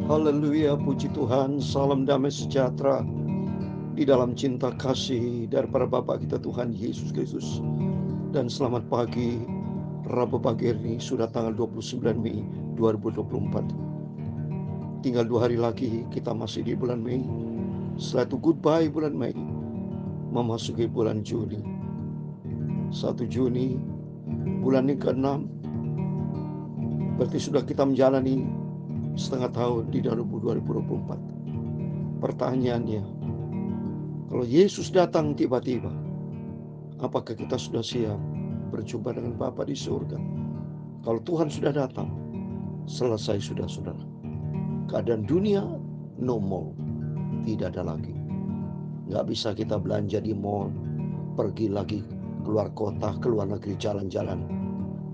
Haleluya, puji Tuhan, salam damai sejahtera di dalam cinta kasih daripada Bapa kita Tuhan Yesus Kristus. Dan selamat pagi, Rabu pagi ini sudah tanggal 29 Mei 2024. Tinggal 2 hari lagi kita masih di bulan Mei. Setelah itu goodbye bulan Mei, memasuki bulan Juni. 1 Juni, bulan yang ke-6, berarti sudah kita menjalani setengah tahun di 2024. Pertanyaannya, kalau Yesus datang tiba-tiba, apakah kita sudah siap berjumpa dengan Bapa di surga? Kalau Tuhan sudah datang, selesai sudah saudara. Keadaan dunia no more, tidak ada lagi. Nggak bisa kita belanja di mall, pergi lagi keluar kota, keluar negeri, jalan-jalan.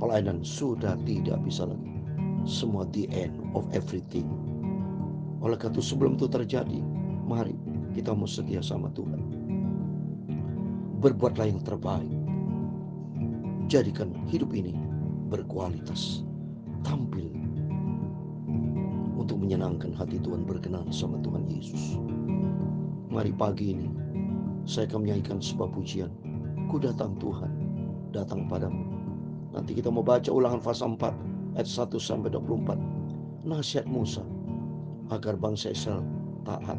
Pelayanan sudah tidak bisa lagi. Semua the end of everything. Oleh karena itu sebelum itu terjadi, mari kita mau setia sama Tuhan. Berbuatlah yang terbaik. Jadikan hidup ini berkualitas. Tampil untuk menyenangkan hati Tuhan, berkenan sama Tuhan Yesus. Mari pagi ini saya akan menyanyikan sebuah pujian. Ku datang Tuhan, datang padamu. Nanti kita mau baca Ulangan pasal 4 ayat 1 sampai 24. Nasihat Musa agar bangsa Israel taat,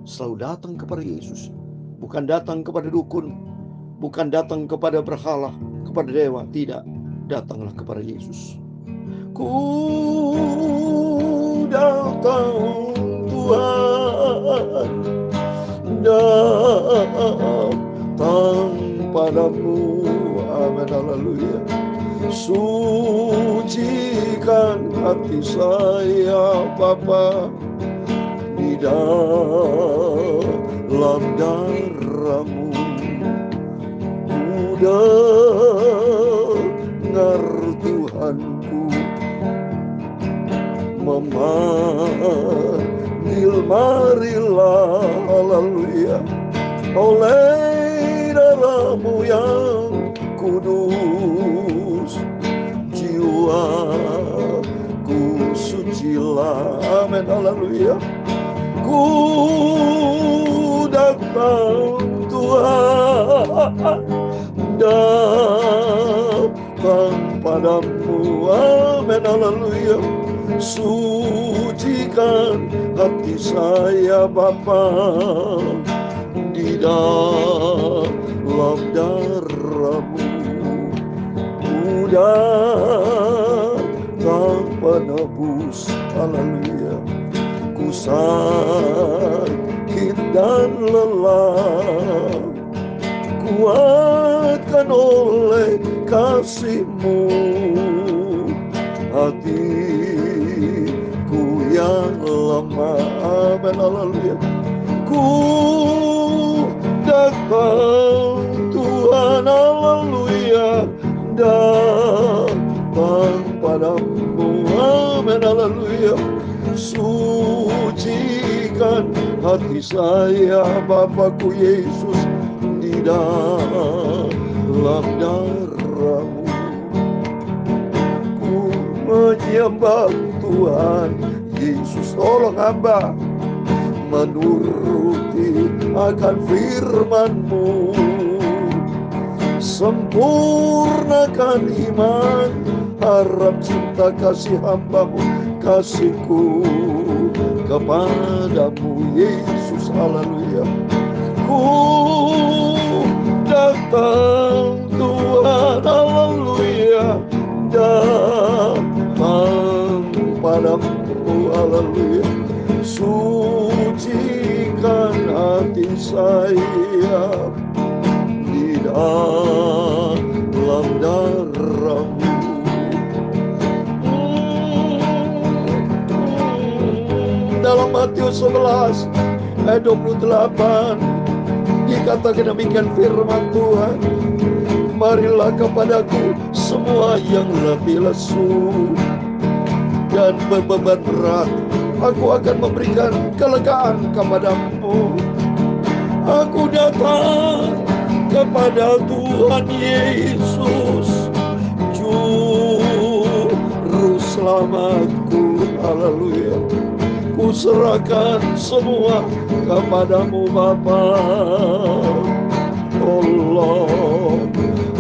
selalu datang kepada Yesus, bukan datang kepada dukun, bukan datang kepada berhala, kepada dewa, tidak. Datanglah kepada Yesus. Ku datang Tuhan, datang padamu. Amin, haleluya. Sucikan hati saya Bapa di dalam darah-Mu. Ku dengar Tuhanku memanggil, marilah, haleluya, oleh darah-Mu yang kudus, jiwaku sucilah. Amin, haleluya. Ku datang Tuhan, datang padamu. Amin, haleluya. Sucikan hati saya Bapa di dalam darah-Mu. Ku datang penebus, haleluya. Ku sakit dan lelah, kuatkan oleh kasih-Mu hatiku yang lemah. Amin, haleluya. Ku datang Tuhan, haleluya, datang padamu. Amin, haleluya. Sucikan hati saya Bapakku Yesus di dalam darah-Mu. Ku menyembah Tuhan Yesus, tolong hamba menuruti akan firman-Mu. Sempurnakan iman, harap, cinta, kasih hamba-Mu, kasihku kepadamu Yesus, haleluya. Ku datang Tuhan, haleluya, datang padamu, haleluya. Sucikan hati saya di dalam darah-Mu. Dalam Matius 11 ayat 28 dikatakan demikian firman Tuhan, marilah kepadaku semua yang letih lesu dan berbeban berat, aku akan memberikan kelegaan kepadamu. Aku datang kepada Tuhan Yesus, Juru Selamatku, haleluya. Ku Ku serahkan semua kepadamu Bapa. Allah,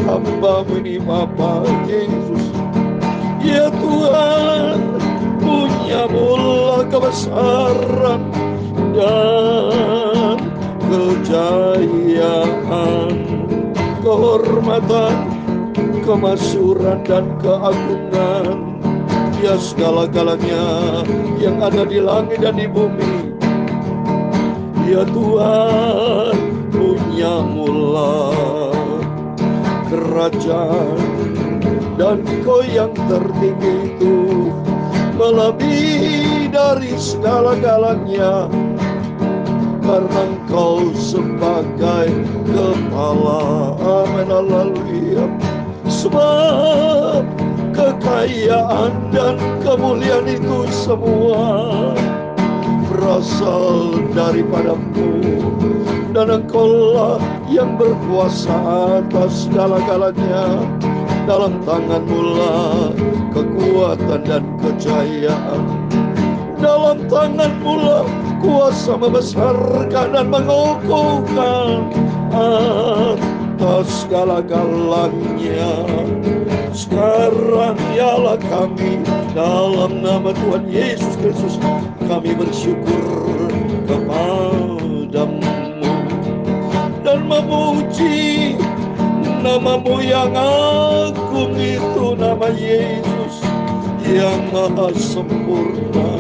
hamba-Mu ini Bapa Yesus. Ya Tuhan, punya-Mu kebesaran dan kejayaan, kehormatan, kemasyhuran dan keagungan. Ya segala-galanya yang ada di langit dan di bumi. Ya Tuhan, punya-Mu kerajaan, dan Kau yang tertinggi itu melebihi dari segala-galanya, karena Engkau sebagai kepala. Amin, haleluya. Sebab kekayaan dan kemuliaan itu semua berasal daripada-Mu, dan Engkau-lah yang berkuasa atas segala-galanya. Dalam tangan-Mu lah kekuatan dan kejayaan. Dalam tangan-Mu lah kuasa membesarkan dan mengukuhkan atas segala-galanya. Sekarang ialah kami dalam nama Tuhan Yesus Kristus, kami bersyukur kepadamu dan memuji nama-Mu yang agung itu, nama Yesus yang maha sempurna.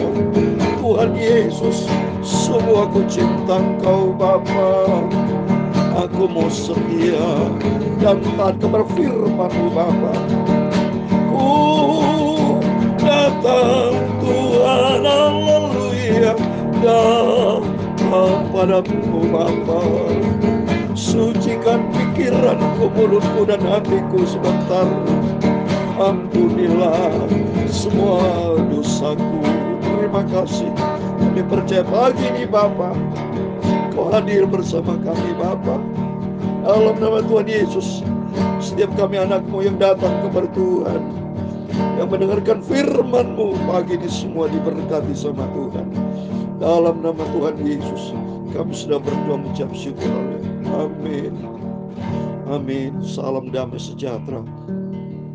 Tuhan Yesus, semua ku cinta Engkau Bapa. Aku mau setia dan taat kepada firman-Mu Bapa. Ku datang Tuhan, haleluya, datang padamu Bapa. Sucikan pikiranku, mulutku dan hatiku sebentar. Ampunilah semua dosaku. Terima kasih, kami percaya pagi ini Bapa, Kau hadir bersama kami Bapa. Dalam nama Tuhan Yesus, setiap kami anak-Mu yang datang kepada Tuhan, yang mendengarkan firman-Mu pagi ini, semua diberkati sama Tuhan. Dalam nama Tuhan Yesus, kami sudah berdoa mengucap syukur. Amin. Amin. Salam damai sejahtera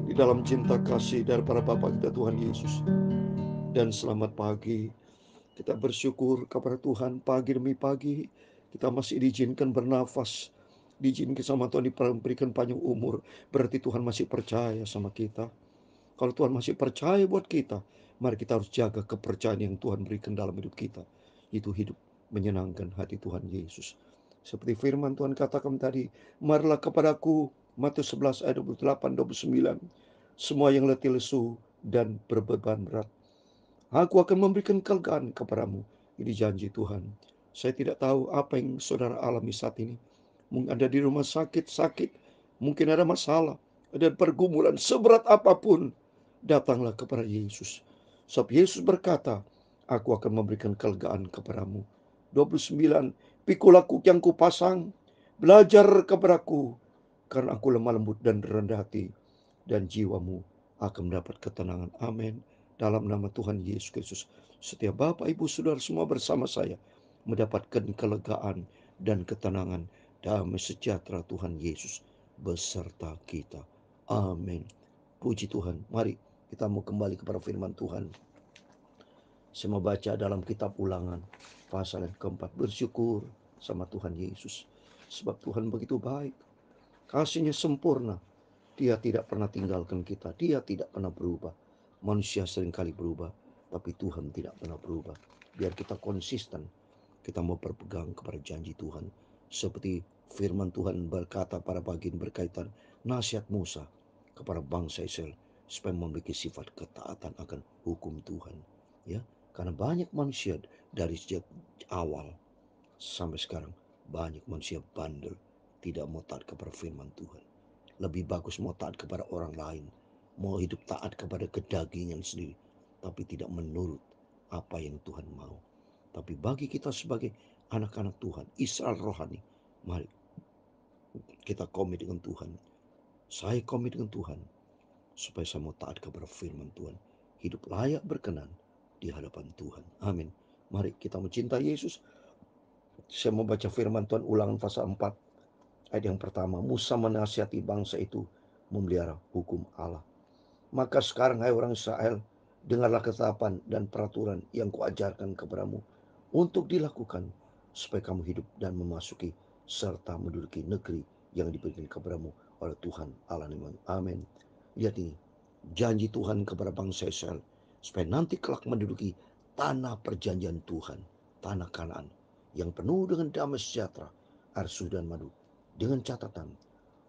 di dalam cinta kasih dari para Bapa kita Tuhan Yesus. Dan selamat pagi. Kita bersyukur kepada Tuhan, pagi demi pagi kita masih diizinkan bernafas, diizinkan sama Tuhan, diberikan panjang umur. Berarti Tuhan masih percaya sama kita. Kalau Tuhan masih percaya buat kita, mari kita harus jaga kepercayaan yang Tuhan berikan dalam hidup kita. Itu hidup menyenangkan hati Tuhan Yesus. Seperti firman Tuhan katakan tadi, marilah kepadaku, Matius 11 ayat 28-29, semua yang letih lesu dan berbeban berat, aku akan memberikan kelegaan kepadamu. Ini janji Tuhan. Saya tidak tahu apa yang saudara alami saat ini. Mungkin ada di rumah sakit, mungkin ada masalah, ada pergumulan seberat apapun, datanglah kepada Yesus. Sebab Yesus berkata, aku akan memberikan kelegaan kepadamu. 29, pikulah yang kupasang, belajar kepadaku, karena aku lemah lembut dan rendah hati, dan jiwamu akan mendapat ketenangan. Amin. Dalam nama Tuhan Yesus Kristus, setiap Bapak, Ibu, Saudara semua bersama saya mendapatkan kelegaan dan ketenangan, damai sejahtera Tuhan Yesus beserta kita. Amin. Puji Tuhan. Mari kita mau kembali kepada firman Tuhan. Saya mau baca dalam kitab Ulangan pasal yang keempat. Bersyukur sama Tuhan Yesus, sebab Tuhan begitu baik, kasih-Nya sempurna. Dia tidak pernah tinggalkan kita, Dia tidak pernah berubah. Manusia seringkali berubah, tapi Tuhan tidak pernah berubah. Biar kita konsisten, kita mau berpegang kepada janji Tuhan. Seperti firman Tuhan berkata pada bagian berkaitan nasihat Musa kepada bangsa Israel, supaya memiliki sifat ketaatan akan hukum Tuhan. Ya, karena banyak manusia dari sejak awal sampai sekarang, banyak manusia bandel, tidak mau taat kepada firman Tuhan. Lebih bagus mau taat kepada orang lain, mau hidup taat kepada kedagingan sendiri, tapi tidak menurut apa yang Tuhan mau. Tapi bagi kita sebagai anak-anak Tuhan, Israel rohani, mari kita komit dengan Tuhan. Saya komit dengan Tuhan, supaya saya mau taat kepada firman Tuhan, hidup layak berkenan di hadapan Tuhan. Amin. Mari kita mencintai Yesus. Saya membaca firman Tuhan Ulangan pasal 4 ayat yang pertama. Musa menasihati bangsa itu memelihara hukum Allah. Maka sekarang hai orang Israel, dengarlah ketetapan dan peraturan yang kuajarkan kepadamu untuk dilakukan, supaya kamu hidup dan memasuki serta menduduki negeri yang diberikan kepadamu oleh Tuhan Allah. Amin. Lihat ini, janji Tuhan kepada bangsa Israel, supaya nanti kelak menduduki tanah perjanjian Tuhan, tanah Kanaan, yang penuh dengan damai sejahtera, air susu dan madu, dengan catatan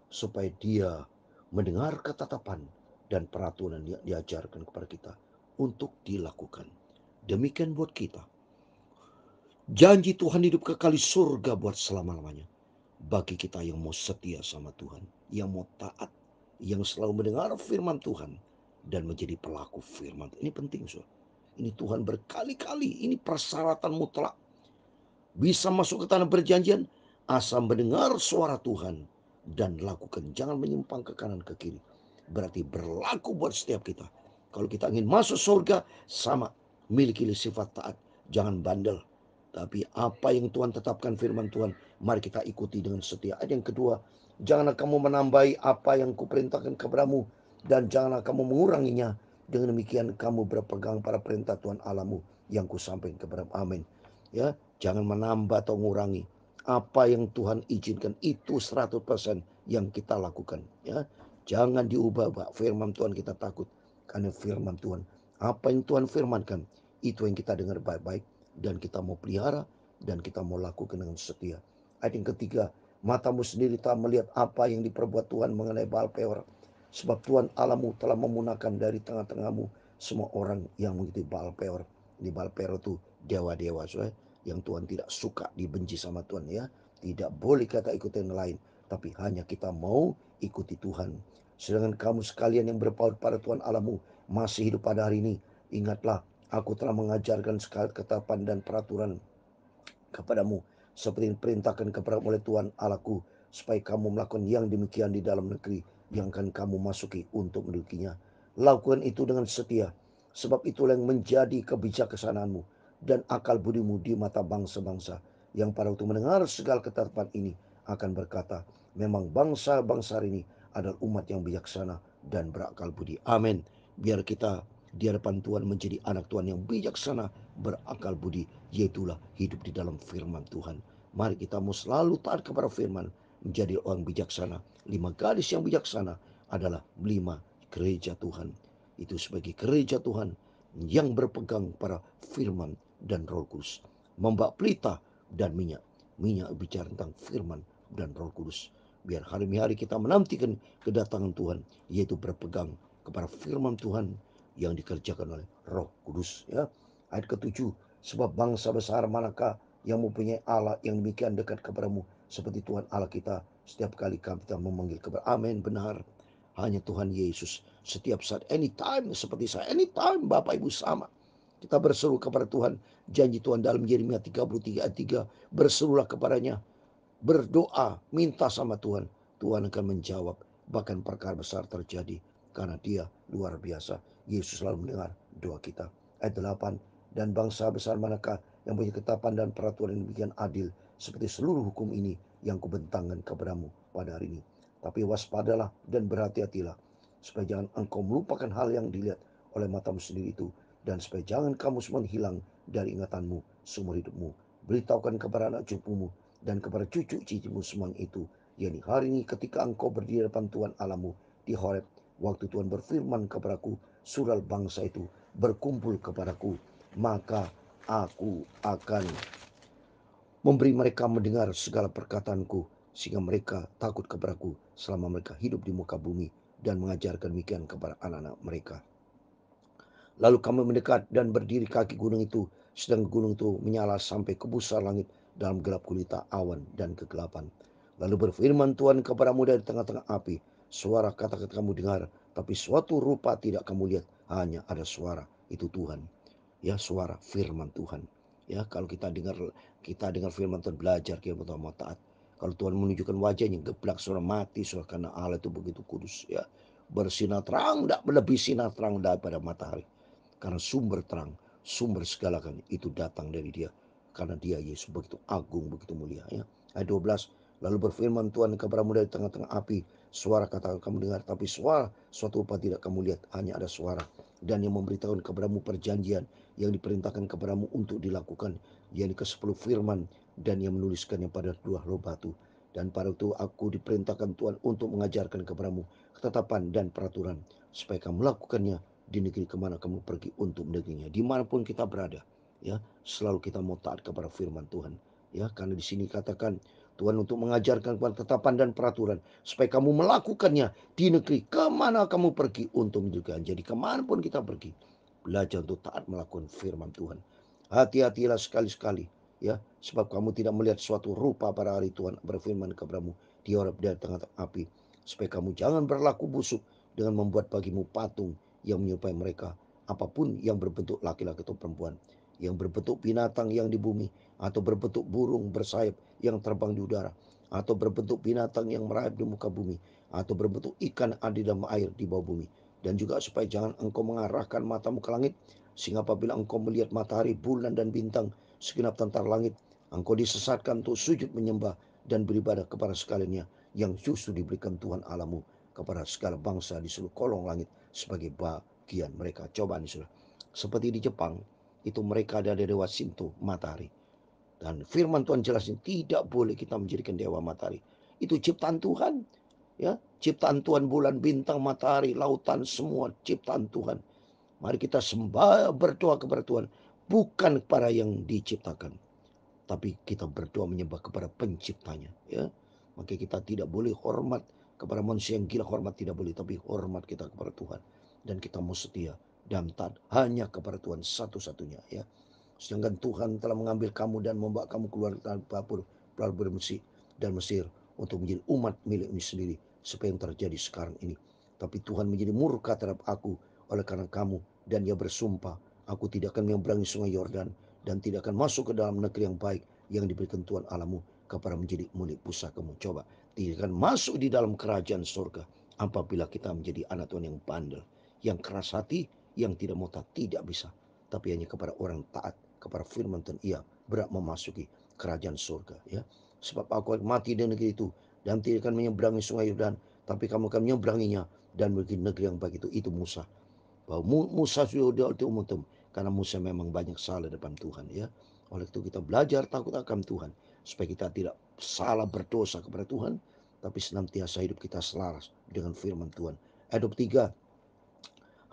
supaya dia mendengar ketetapan dan peraturan yang diajarkan kepada kita untuk dilakukan. Demikian buat kita. Janji Tuhan hidup kekal di surga buat selama-lamanya. Bagi kita yang mau setia sama Tuhan, yang mau taat, yang selalu mendengar firman Tuhan dan menjadi pelaku firman. Ini penting, Saudara. Ini Tuhan berkali-kali, ini persyaratan mutlak. Bisa masuk ke tanah perjanjian asal mendengar suara Tuhan dan lakukan, jangan menyimpang ke kanan ke kiri. Berarti berlaku buat setiap kita. Kalau kita ingin masuk surga, sama, miliki sifat taat, jangan bandel. Tapi apa yang Tuhan tetapkan firman Tuhan, mari kita ikuti dengan setia. Ayat yang kedua, janganlah kamu menambahi apa yang kuperintahkan kepadamu, dan janganlah kamu menguranginya. Dengan demikian kamu berpegang pada perintah Tuhan Allahmu yang kusampaikan kepadamu. Amin. Ya, jangan menambah atau mengurangi. Apa yang Tuhan izinkan itu 100% yang kita lakukan, ya. Jangan diubah-ubah. Firman Tuhan kita takut, karena firman Tuhan, apa yang Tuhan firmankan itu yang kita dengar baik-baik dan kita mau pelihara dan kita mau lakukan dengan setia. Ayat yang ketiga, matamu sendiri tak melihat apa yang diperbuat Tuhan mengenai Baal Peor, sebab Tuhan Allahmu telah memunahkan dari tengah-tengahmu semua orang yang mengikuti Baal Peor. Di Baal Peor itu dewa-dewa, yang Tuhan tidak suka, dibenci sama Tuhan, ya. Tidak boleh kita ikuti yang lain, tapi hanya kita mau ikuti Tuhan. Sedangkan kamu sekalian yang berpaut pada Tuhan Allahmu masih hidup pada hari ini, ingatlah, aku telah mengajarkan segala ketetapan dan peraturan kepadamu, seperti yang diperintahkan kepada oleh Tuhan Allahku, supaya kamu melakukan yang demikian di dalam negeri yang akan kamu masuki untuk mendudukinya. Lakukan itu dengan setia, sebab itulah yang menjadi kebijaksanaanmu dan akal budimu di mata bangsa-bangsa, yang pada waktu mendengar segala ketetapan ini akan berkata, memang bangsa-bangsa ini adalah umat yang bijaksana dan berakal budi. Amin. Biar kita di hadapan Tuhan menjadi anak Tuhan yang bijaksana, berakal budi, yaitulah hidup di dalam firman Tuhan. Mari kita mau selalu taat kepada firman, menjadi orang bijaksana. 5 gadis yang bijaksana adalah 5 gereja Tuhan. Itu sebagai gereja Tuhan yang berpegang pada firman dan Roh Kudus. Membawa pelita dan minyak. Minyak bicara tentang firman dan Roh Kudus. Biar hari-hari kita menantikan kedatangan Tuhan, yaitu berpegang kepada firman Tuhan yang dikerjakan oleh Roh Kudus, ya. Ayat ketujuh, sebab bangsa besar manakah yang mempunyai Allah yang demikian dekat kepadamu seperti Tuhan Allah kita, setiap kali kita memanggil kepada. Amin. Benar, hanya Tuhan Yesus. Setiap saat, anytime, seperti saya, anytime Bapak Ibu sama. Kita berseru kepada Tuhan. Janji Tuhan dalam Yeremia 33 ayat 3, berserulah kepadanya, berdoa, minta sama Tuhan. Tuhan akan menjawab, bahkan perkara besar terjadi, karena Dia luar biasa. Yesus selalu mendengar doa kita. Ayat 8, dan bangsa besar manakah yang punya ketetapan dan peraturan yang demikian adil seperti seluruh hukum ini yang kubentangkan kepadamu pada hari ini. Tapi waspadalah dan berhati-hatilah, supaya jangan engkau melupakan hal yang dilihat oleh matamu sendiri itu, dan supaya jangan kamu semua hilang dari ingatanmu seumur hidupmu. Beritahukan kepada anak cucumu dan kepada cucu cicimu semua itu, yakni hari ini ketika engkau berdiri depan Tuhan Allahmu di Horeb, waktu Tuhan berfirman kepadaku, suruh bangsa itu berkumpul kepadaku, maka aku akan memberi mereka mendengar segala perkataanku, sehingga mereka takut kepadaku selama mereka hidup di muka bumi, dan mengajarkan demikian kepada anak-anak mereka. Lalu kami mendekat dan berdiri kaki gunung itu, sedang gunung itu menyala sampai ke busa langit dalam gelap gulita awan dan kegelapan. Lalu berfirman Tuhan kepadamu dari tengah-tengah api, suara kata-kata kamu dengar, tapi suatu rupa tidak kamu lihat, hanya ada suara, itu Tuhan. Ya, suara firman Tuhan. Ya, kalau kita dengar firman Tuhan, belajar kita mau taat. Kalau Tuhan menunjukkan wajahnya, geblak, suara mati, suara, karena Allah itu begitu kudus, ya. Bersinar terang, tidak melebihi sinar terang daripada matahari. Karena sumber terang, sumber segala kan itu datang dari Dia. Karena Dia Yesus begitu agung, begitu mulia ya. Ayat 12, lalu berfirman Tuhan kepadamu dari tengah-tengah api, suara kata kamu dengar, tapi suara suatu rupa tidak kamu lihat, hanya ada suara. Dan yang memberitahukan kepadamu perjanjian yang diperintahkan kepadamu untuk dilakukan, yakni ke-10 firman, dan yang menuliskannya pada 2 loh batu. Dan pada itu aku diperintahkan Tuhan untuk mengajarkan kepadamu ketetapan dan peraturan, supaya kamu melakukannya di negeri kemana kamu pergi untuk negerinya. Dimanapun kita berada, ya, selalu kita mau taat kepada firman Tuhan, ya, karena di sini katakan Tuhan untuk mengajarkan ketetapan dan peraturan supaya kamu melakukannya di negeri kemana kamu pergi untuk menjaga. Jadi kemanapun kita pergi, belajar untuk taat melakukan firman Tuhan. Hati-hatilah sekali-sekali, ya, sebab kamu tidak melihat suatu rupa pada hari Tuhan berfirman kepadamu di Horeb dari tengah-tengah api, supaya kamu jangan berlaku busuk dengan membuat bagimu patung yang menyerupai mereka, apapun yang berbentuk laki-laki atau perempuan, yang berbentuk binatang yang di bumi, atau berbentuk burung bersayap yang terbang di udara, atau berbentuk binatang yang merayap di muka bumi, atau berbentuk ikan ada di dalam air di bawah bumi. Dan juga supaya jangan engkau mengarahkan matamu ke langit, sehingga apabila engkau melihat matahari, bulan dan bintang, segenap tentara langit, engkau disesatkan untuk sujud menyembah dan beribadah kepada sekaliannya, yang justru diberikan Tuhan Allahmu kepada segala bangsa di seluruh kolong langit sebagai bagian mereka. Coba nih saudara, seperti di Jepang itu mereka ada dewa Shinto matahari, dan firman Tuhan jelasin tidak boleh kita menjadikan dewa matahari. Itu ciptaan Tuhan, ya, ciptaan Tuhan, bulan, bintang, matahari, lautan, semua ciptaan Tuhan. Mari kita sembah, berdoa kepada Tuhan, bukan kepada yang diciptakan, tapi kita berdoa menyembah kepada penciptanya, ya. Maka kita tidak boleh hormat kepada manusia yang gila, hormat tidak boleh, tapi hormat kita kepada Tuhan. Dan kita mau setia dan taat hanya kepada Tuhan satu-satunya, ya. Sedangkan Tuhan telah mengambil kamu dan membawa kamu keluar dari pelabuhan Mesir dan Mesir untuk menjadi umat miliknya sendiri, seperti yang terjadi sekarang ini. Tapi Tuhan menjadi murka terhadap aku oleh karena kamu, dan Ia bersumpah, aku tidak akan menyeberangi sungai Yordan dan tidak akan masuk ke dalam negeri yang baik yang diberikan Tuhan Allahmu kepada menjadi milik pusakamu. Coba, tidak akan masuk di dalam kerajaan surga apabila kita menjadi anak Tuhan yang bandel, yang keras hati, yang tidak mau taat, tidak bisa. Tapi hanya kepada orang taat kepada firman Tuhan ia berat memasuki kerajaan surga, ya. Sebab aku akan mati di negeri itu dan tidak akan menyeberangi sungai Yordan, tapi kamu akan menyeberanginya dan pergi negeri yang baik itu Musa. Bahwa Musa sudah diumumkan karena Musa memang banyak salah depan Tuhan, ya. Oleh itu kita belajar takut akan Tuhan supaya kita tidak salah berdosa kepada Tuhan, tapi senantiasa hidup kita selaras dengan firman Tuhan. Ayat 23,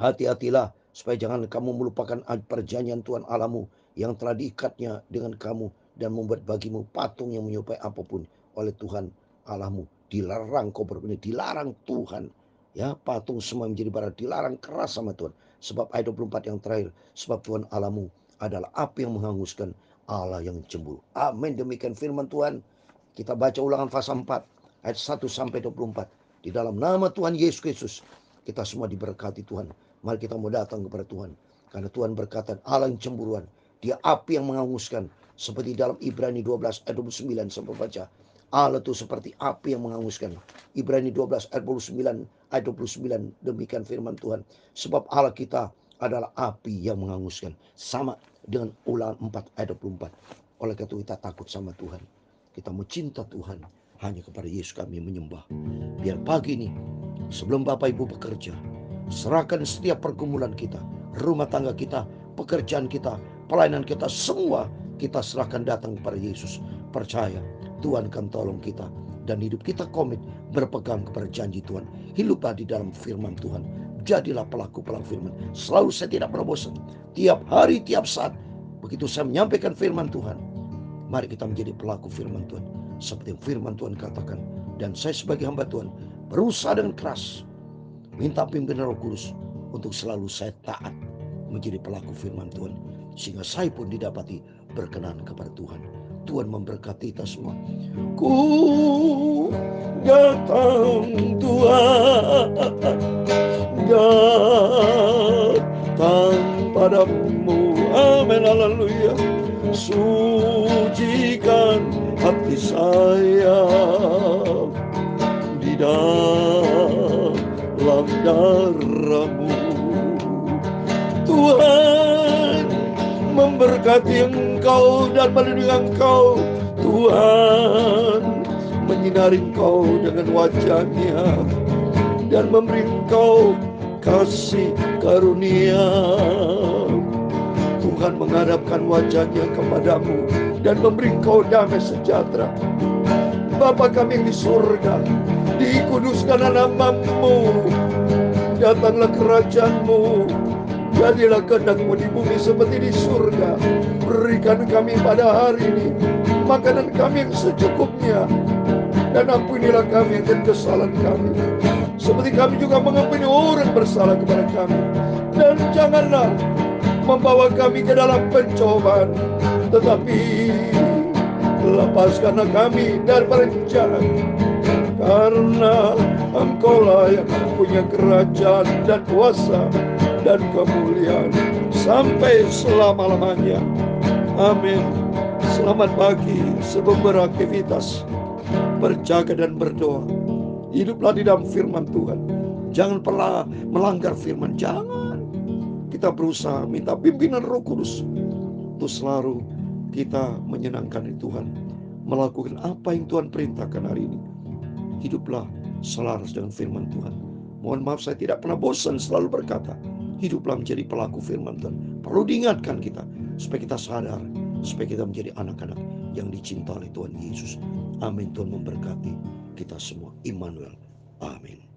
hati-hatilah supaya jangan kamu melupakan perjanjian Tuhan Allahmu yang telah diikatnya dengan kamu, dan membuat bagimu patung yang menyerupai apapun oleh Tuhan Allahmu. Dilarang kau berbuat, dilarang Tuhan, ya, patung semua menjadi bara, dilarang keras sama Tuhan. Sebab ayat 24 yang terakhir, sebab Tuhan Allahmu adalah api yang menghanguskan, Allah yang cemburu. Amin. Demikian firman Tuhan. Kita baca Ulangan pasal 4 ayat 1 sampai 24. Di dalam nama Tuhan Yesus Kristus kita semua diberkati Tuhan. Mari kita mau datang kepada Tuhan, karena Tuhan berkata Allah yang cemburuan, Dia api yang menghanguskan. Seperti dalam Ibrani 12 ayat 29 sampai baca, Allah itu seperti api yang menghanguskan. Ibrani 12 ayat 29 ayat 29, demikian firman Tuhan. Sebab Allah kita adalah api yang menghanguskan, sama dengan Ulangan 4 ayat 24. Oleh karena itu kita takut sama Tuhan, kita mau cinta Tuhan, hanya kepada Yesus kami menyembah. Biar pagi ini sebelum Bapak Ibu bekerja, serahkan setiap pergumulan kita, rumah tangga kita, pekerjaan kita, pelayanan kita, semua kita serahkan datang kepada Yesus. Percaya Tuhan akan tolong kita, dan hidup kita komit berpegang kepada janji Tuhan. Hiduplah di dalam firman Tuhan. Jadilah pelaku-pelaku firman. Selalu saya tidak pernah bosan. Tiap hari, tiap saat, begitu saya menyampaikan firman Tuhan, mari kita menjadi pelaku firman Tuhan. Seperti yang firman Tuhan katakan, dan saya sebagai hamba Tuhan berusaha dengan keras minta pimpinan Roh Kudus untuk selalu saya taat menjadi pelaku firman Tuhan, sehingga saya pun didapati berkenan kepada Tuhan. Tuhan memberkati kita semua. Ku datang Tuhan, datang padamu. Amin, haleluya. Sucikan hati saya di dalam darahmu, Tuhan. memberkati Engkau dan melindungi Engkau. Tuhan menyinari Engkau dengan wajah-Nya dan memberi Engkau kasih karunia. Tuhan menghadapkan wajah-Nya kepadamu dan memberi Engkau damai sejahtera. Bapa kami yang di surga, dikuduskanlah nama-Mu, datanglah kerajaan-Mu, jadilah kehendak-Mu di bumi seperti di surga. Berikan kami pada hari ini makanan kami yang secukupnya, dan ampunilah kami akan kesalahan kami, seperti kami juga mengampuni orang bersalah kepada kami. Dan janganlah membawa kami ke dalam pencobaan, tetapi lepaskanlah kami dari jahat, karena Engkaulah yang punya kerajaan dan kuasa dan kemuliaan sampai selama-lamanya. Amin. Selamat pagi. Sebelum beraktivitas, berjaga dan berdoa, hiduplah di dalam firman Tuhan. Jangan pernah melanggar firman. Jangan. Kita berusaha minta pimpinan Roh Kudus untuk selalu kita menyenangkan Tuhan, melakukan apa yang Tuhan perintahkan hari ini. Hiduplah selaras dengan firman Tuhan. Mohon maaf saya tidak pernah bosan selalu berkata, hiduplah menjadi pelaku firman Tuhan. Perlu diingatkan kita supaya kita sadar, supaya kita menjadi anak-anak yang dicintai oleh Tuhan Yesus. Amin. Tuhan memberkati kita semua. Immanuel. Amin.